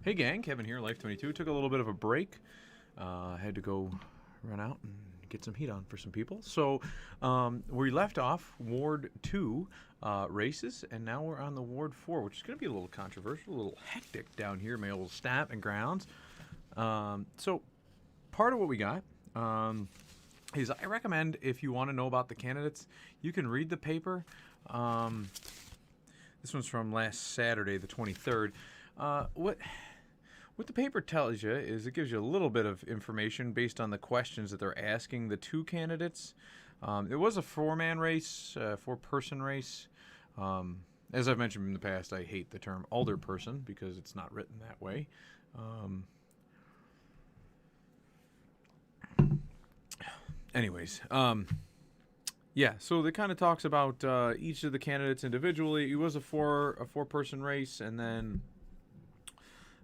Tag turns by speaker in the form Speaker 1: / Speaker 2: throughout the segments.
Speaker 1: Hey gang, Kevin here, Life22. Took a little bit of a break. Had to go run out and get some heat on for some people. So we left off Ward 2 races, and now we're on the Ward 4, which is going to be a little controversial, a little hectic down here in my old stat and grounds. So part of what we got is I recommend, if you want to know about the candidates, you can read the paper. This one's from last Saturday, the 23rd. What the paper tells you is it gives you a little bit of information based on the questions that they're asking the two candidates. It was a four-man race, four-person race. As I've mentioned in the past, I hate the term alderperson because it's not written that way. Yeah, so it kind of talks about each of the candidates individually. It was a four-person race, and then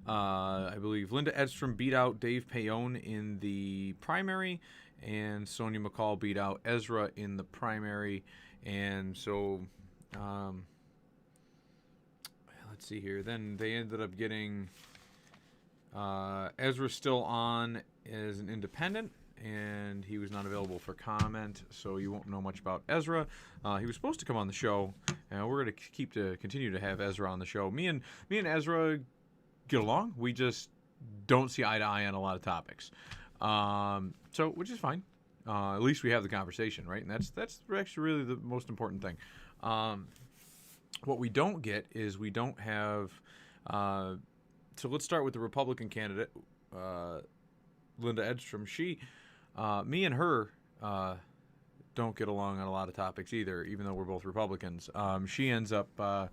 Speaker 1: I believe Linda Edstrom beat out Dave Payon in the primary, and Sonia McCall beat out Ezra in the primary. And so, let's see here. Then they ended up getting Ezra still on as an independent, and he was not available for comment, so you won't know much about Ezra. He was supposed to come on the show, and we're going to continue to have Ezra on the show. Me and Ezra get along. We just don't see eye to eye on a lot of topics, so which is fine. At least we have the conversation, right? And that's actually really the most important thing. What we don't get is we don't have. So let's start with the Republican candidate, Linda Edstrom. Me and her don't get along on a lot of topics either, even though we're both Republicans. She ends up.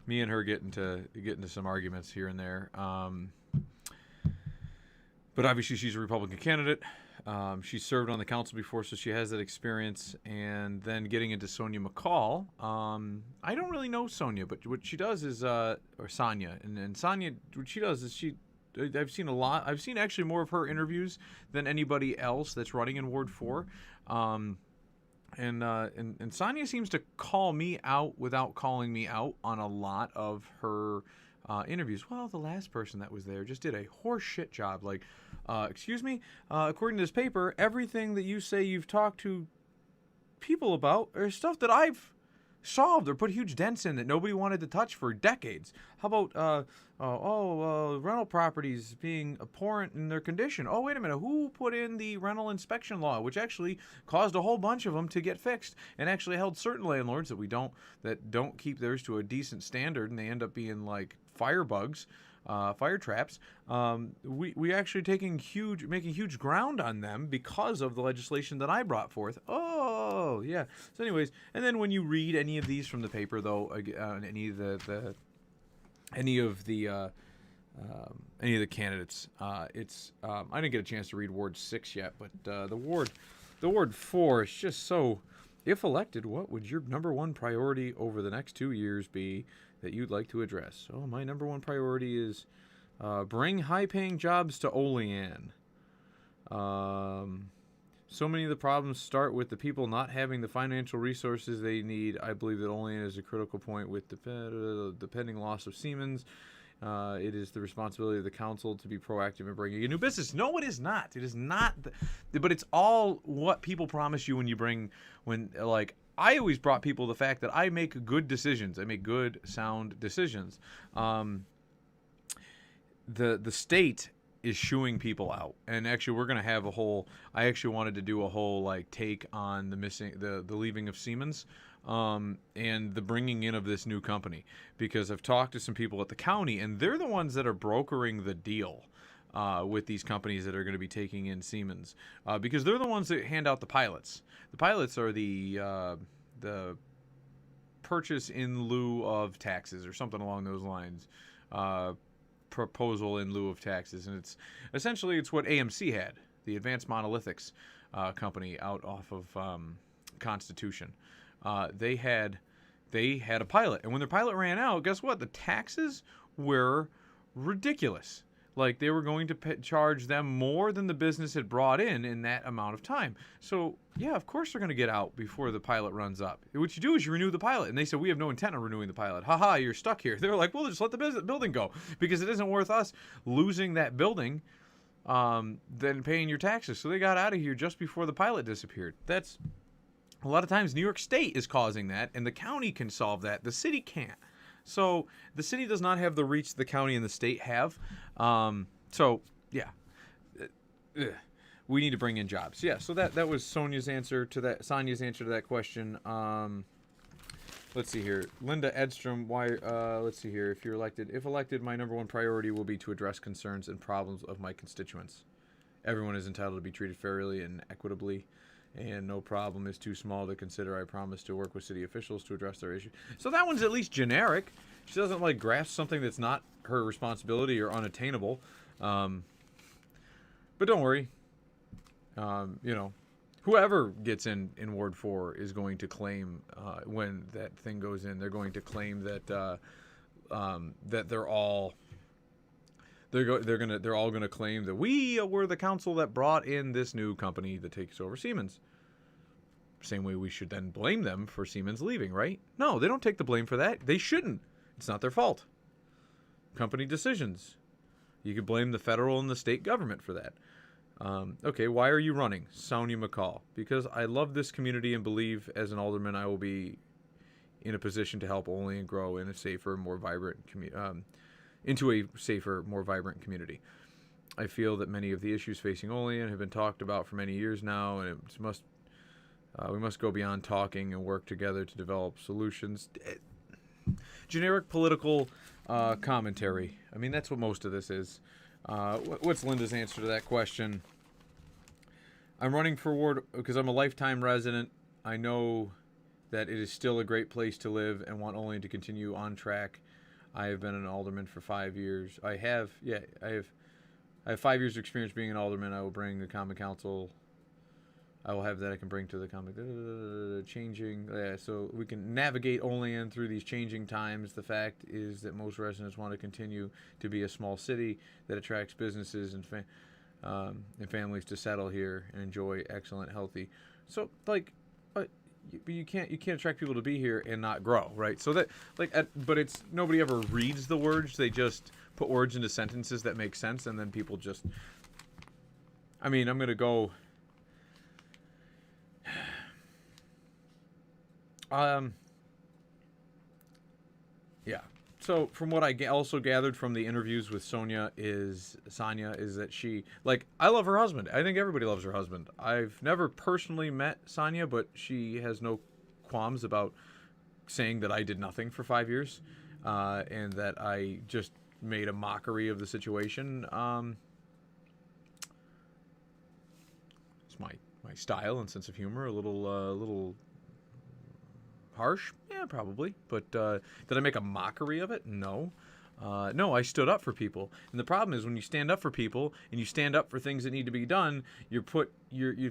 Speaker 1: Me and her get into some arguments here and there. But obviously she's a Republican candidate. She served on the council before, so she has that experience. And then getting into Sonia McCall. I don't really know Sonia, but what she does is, or Sonia, and Sonia, what she does is I've seen actually more of her interviews than anybody else that's running in Ward 4. And Sonia seems to call me out without calling me out on a lot of her interviews. Well, the last person that was there just did a horse shit job. Like, excuse me? According to this paper, everything that you say you've talked to people about are stuff that I've solved or put huge dents in that nobody wanted to touch for decades. How about, rental properties being abhorrent in their condition? Oh, wait a minute. Who put in the rental inspection law, which actually caused a whole bunch of them to get fixed and actually held certain landlords that don't keep theirs to a decent standard, and they end up being like firebugs, fire traps. We actually making huge ground on them because of the legislation that I brought forth. Oh, yeah. So anyways, and then when you read any of these from the paper, though, any of the candidates, I didn't get a chance to read Ward 6 yet, but the Ward 4 is just so. If elected, what would your number one priority over the next 2 years be that you'd like to address? Oh, my number one priority is bring high-paying jobs to Olean. So many of the problems start with the people not having the financial resources they need. I believe that Olean is a critical point with the pending loss of Siemens. It is the responsibility of the council to be proactive in bringing a new business. No, it is not. It is not. But it's all what people promise you I always brought people the fact that I make good decisions. I make good, sound decisions. The state is shooing people out, and actually we're going to have I actually wanted to do a whole take on the leaving of Siemens, and the bringing in of this new company, because I've talked to some people at the county, and they're the ones that are brokering the deal with these companies that are going to be taking in Siemens, because they're the ones that hand out the pilots. The pilots are the purchase in lieu of taxes or something along those lines. Proposal in lieu of taxes, and it's what AMC had, the Advanced Monolithics company out off of Constitution. They had a pilot, and when their pilot ran out, guess what? The taxes were ridiculous. Like, they were going to charge them more than the business had brought in that amount of time. So, yeah, of course they're going to get out before the pilot runs up. What you do is you renew the pilot. And they said, we have no intent on renewing the pilot. Haha, you're stuck here. They're like, well, just let the building go. Because it isn't worth us losing that building than paying your taxes. So they got out of here just before the pilot disappeared. That's, a lot of times, New York State is causing that, and the county can solve that. The city can't. So the city does not have the reach the county and the state have. So yeah, we need to bring in jobs. Yeah. So that was Sonia's answer to that question. Let's see here, Linda Edstrom. Why? Let's see here. If elected, my number one priority will be to address concerns and problems of my constituents. Everyone is entitled to be treated fairly and equitably, and no problem is too small to consider. I promise to work with city officials to address their issue. So that one's at least generic. She doesn't like grasp something that's not her responsibility or unattainable. But don't worry. Whoever gets in Ward 4 is going to claim when that thing goes in. They're going to claim that that they're all gonna claim that we were the council that brought in this new company that takes over Siemens. Same way we should then blame them for Siemens leaving, right? No, they don't take the blame for that. They shouldn't. It's not their fault. Company decisions. You could blame the federal and the state government for that. Okay, why are you running? Sonia McCall. Because I love this community and believe as an alderman I will be in a position to help Olean grow in a safer, more vibrant into a safer, more vibrant community. I feel that many of the issues facing Olean have been talked about for many years now, and we must go beyond talking and work together to develop solutions. Generic political commentary. I mean, that's what most of this is. What's Linda's answer to that question? I'm running for ward because I'm a lifetime resident. I know that it is still a great place to live and want Olean to continue on track. I have been an alderman for 5 years. I have 5 years of experience being an alderman. I will bring the common council. I will have that I can bring to the common changing. So we can navigate Olean through these changing times. The fact is that most residents want to continue to be a small city that attracts businesses and families to settle here and enjoy excellent, healthy. So you can't attract people to be here and not grow, right? So that but it's nobody ever reads the words. They just put words into sentences that make sense, and then people just. I mean, I'm gonna go. Yeah. So from what I also gathered from the interviews with Sonia is that she, I love her husband. I think everybody loves her husband. I've never personally met Sonia, but she has no qualms about saying that I did nothing for 5 years, and that I just made a mockery of the situation. It's my style and sense of humor, a little harsh, yeah, probably. But did I make a mockery of it? No. No, I stood up for people. And the problem is when you stand up for people and you stand up for things that need to be done, you're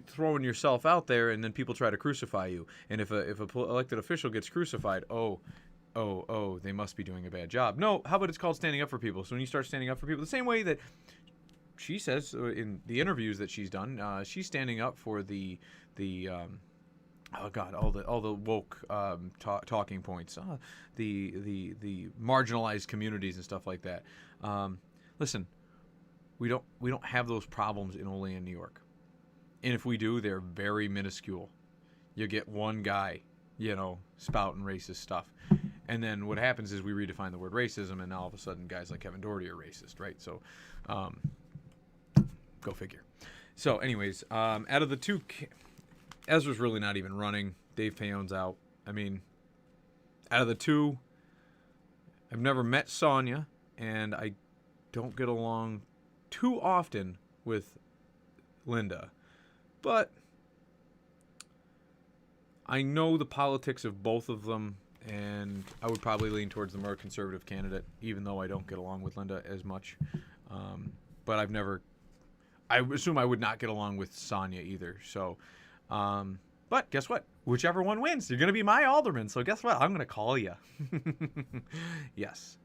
Speaker 1: throwing yourself out there, and then people try to crucify you. And if a elected official gets crucified, they must be doing a bad job. No, how about it's called standing up for people? So when you start standing up for people, the same way that she says in the interviews that she's done, she's standing up for the all the woke talking points, the marginalized communities and stuff like that. Listen, we don't have those problems in Olean, New York, and if we do, they're very minuscule. You get one guy, spouting racist stuff, and then what happens is we redefine the word racism, and now all of a sudden guys like Kevin Doherty are racist, right? So, go figure. So, anyways, out of the two. Ezra's really not even running. Dave Payone's out. I mean, out of the two, I've never met Sonia, and I don't get along too often with Linda. But I know the politics of both of them, and I would probably lean towards the more conservative candidate, even though I don't get along with Linda as much. But I assume I would not get along with Sonia either, so... but guess what? Whichever one wins, you're going to be my alderman. So guess what? I'm going to call you. Yes.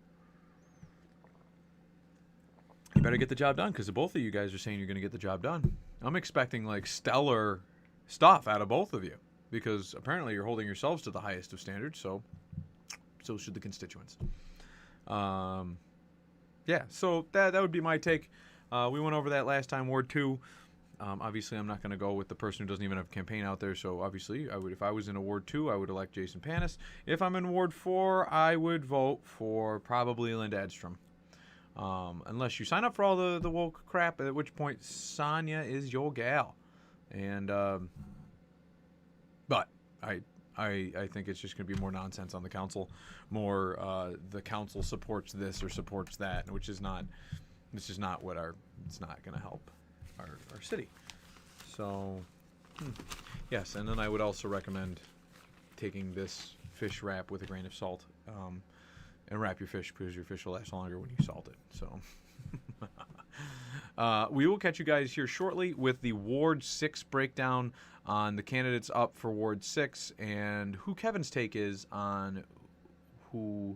Speaker 1: You better get the job done, because both of you guys are saying you're going to get the job done. I'm expecting like stellar stuff out of both of you, because apparently you're holding yourselves to the highest of standards. So should the constituents. Yeah, so that would be my take. We went over that last time, Ward 2. Obviously, I'm not going to go with the person who doesn't even have a campaign out there. So obviously, if I was in Ward 2, I would elect Jason Panis. If I'm in Ward 4, I would vote for probably Linda Edstrom. Unless you sign up for all the woke crap, at which point Sonia is your gal. And but I think it's just going to be more nonsense on the council. More the council supports this or supports that, which is not. This is not what it's not going to help our city. So, yes, and then I would also recommend taking this fish wrap with a grain of salt, and wrap your fish, because your fish will last longer when you salt it. So, we will catch you guys here shortly with the Ward 6 breakdown on the candidates up for Ward 6 and who Kevin's take is on who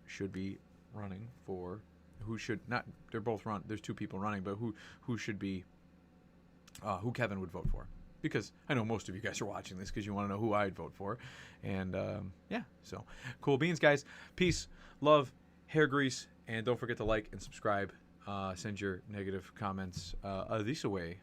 Speaker 1: should be running for. Who should not? They're both run. There's two people running, but who should be? Who Kevin would vote for? Because I know most of you guys are watching this because you want to know who I'd vote for, and yeah. So cool beans, guys. Peace, love, hair grease, and don't forget to like and subscribe. Send your negative comments this away.